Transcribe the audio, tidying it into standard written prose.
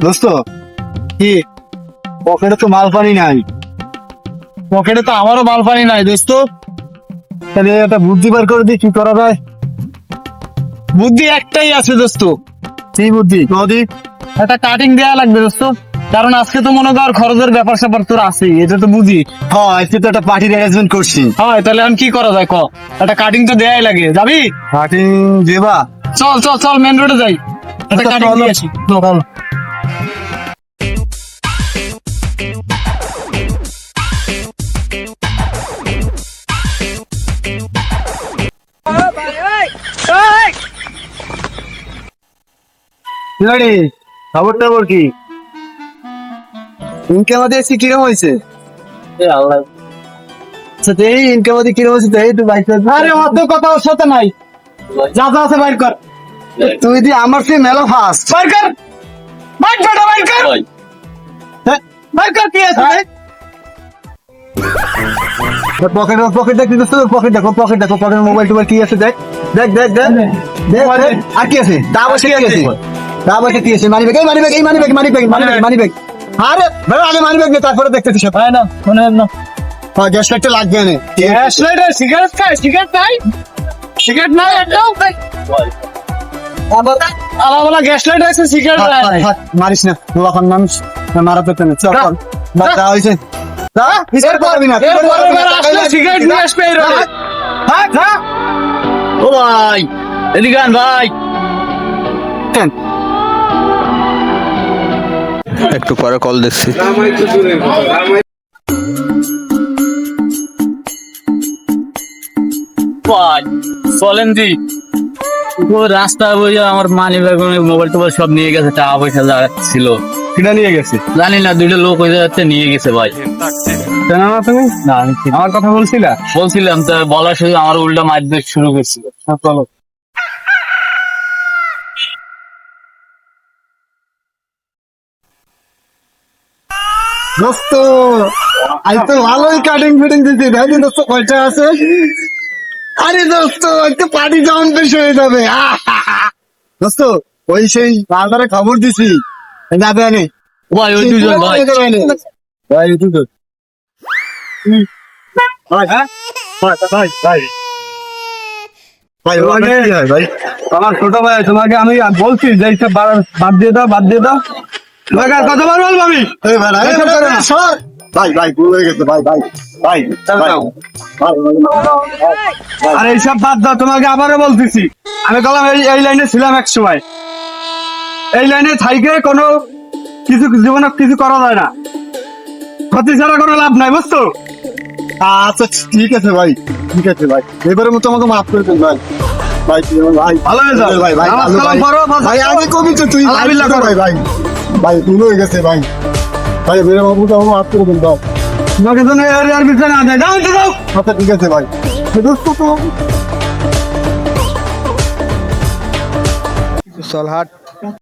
দোস্ত কি পকেটে তো মাল পানি নাই। পকেটে তো আমারও মাল পানি নাই দোস্ত। তাহলে একটা বুদ্ধি বার করে দিই, কি করা যায়? বুদ্ধি একটাই আছে দোস্ত, কি বুদ্ধি নদী? একটা কাটিং দেয়া লাগবে দোস্ত, কারণ আজকে তো মনে কর খরচের ব্যাপার স্যাপার তোর আছে, এটা তো বুঝি। হ্যাঁ, আজকে তো একটা পার্টির অ্যারেঞ্জমেন্ট করছি। হয় তাহলে এখন কি করা যায় ক? একটা কাটিং তো দেয়াই লাগে, যাবি? কাটিং দেবা? চল চল চল মেন রোডে যাই, একটা আচ্ছা, কাটিং চলো। দিয়ে আসি। চল। রে, খবর টবর কি? ইনকাম আদি কিরম হয়েছে? আচ্ছা, এই ইনকাম আদি কিরম হয়েছে? এই তুই বাইক আরে অত কথা ওর সাথে নাই, যা যা আছে বাইর কর। তুই দি আমার সে মেলো ফাস্ট। বাইর কর, বাইর বেটা বাইর কর, বাইর কর কি আছে রে? পকেট পকেট দেখ, পকেট দেখো, পকেট দেখো, পকেট মোবাইল টোবাইল কি আছে দেখ, দেখ দেখ দেখ দেখ, দেখ। আর কি আছে? তা বসে কি আছে? তা বসে কি আছে? মানি ব্যাগ, এই মানি ব্যাগ, এই money bag, money bag, money bag, money bag. আরে ভাই, আগে মানি ব্যাগ নে, তারপরে দেখতেছি সব। হয় না মনে হয় না। হ্যাঁ, গ্যাস লাইটটা লাগবে না। গ্যাস লাইট আর সিগারেট খাই, সিগারেট নাই, সিগারেট নাই একদম। আলাদা গ্যাস লাইট আছে, সিগারেট নাই। মারিস না, লোকাল মানুষ মারা পেতে না। চল চল, বাচ্চা হয়েছে। সিগারেট নিয়ে আসবে এই রোডে। ও ভাই এদিকে আন ভাই। একটু পরে কল দিচ্ছি। ভাই চলেন দি, ও রাস্তা বইয়া আমার মানি ব্যাগ মোবাইল টোবাইল সব নিয়ে গেছে, টাকা পয়সা যা ছিল কিনা নিয়ে গেছে? জানি না, দুইটা লোক হয়ে যাচ্ছে নিয়ে গেছে ভাই। জানা না তুমি? না আমি ঠিক আমার কথা বলছিলা? বলছিলাম, তা বলার শুধু আমার উল্টা মারধর শুরু করছিল। চলো। দোস্ত আজ তো ভালোই কাটিং ফিটিং দিচ্ছি, তাই না দোস্ত? কয়টা আছে? আরে দোস্ত একটু পার্টি ডাউন বেশ হয়ে যাবে। দোস্ত ওই সেই বাজারে খবর দিছি, যাবে আনে ভাই ওই দুজন ভাই, ভাই দুজন ভাই। হ্যাঁ ভাই ভাই ভাই ভাই, ওখানে কি হয় ভাই? আমার ছোট ভাই, তোমাকে আমি বলছি যে এইসব বাদ দিয়ে দাও, বাদ দিয়ে দাও। তোমাকে আর কতবার বলবো আমি? ভাই ভাই ভুল হয়ে গেছে ভাই, ভাই ভাই আর এইসব বাদ দাও, তোমাকে আবারও বলতেছি। আমি বললাম এই লাইনে ছিলাম এক সময়, এই লাইনে থাইকে কোনো কিছু জীবনে কিছু করা যায় না, ক্ষতি ছাড়া কোনো লাভ নাই, বুঝতো? আচ্ছা ঠিক আছে ভাই, ঠিক আছে ভাই, এবারের মতো আমাকে মাফ করে দেন ভাই। ভাই ভাই ভালো হয়ে যাবে ভাই, ভাই ভালো ভাই। ভাই আগে কবি তো তুই ভাই ভাই ভাই ভুল হয়ে গেছে ভাই, ভাই বেরে বাবুকে আমাকে মাফ করে দেন ভাই। তোমাকে তো আর বিচার না যায়, যাও তো যাও। আচ্ছা ঠিক আছে ভাই, দোস্ত তো চল হাট।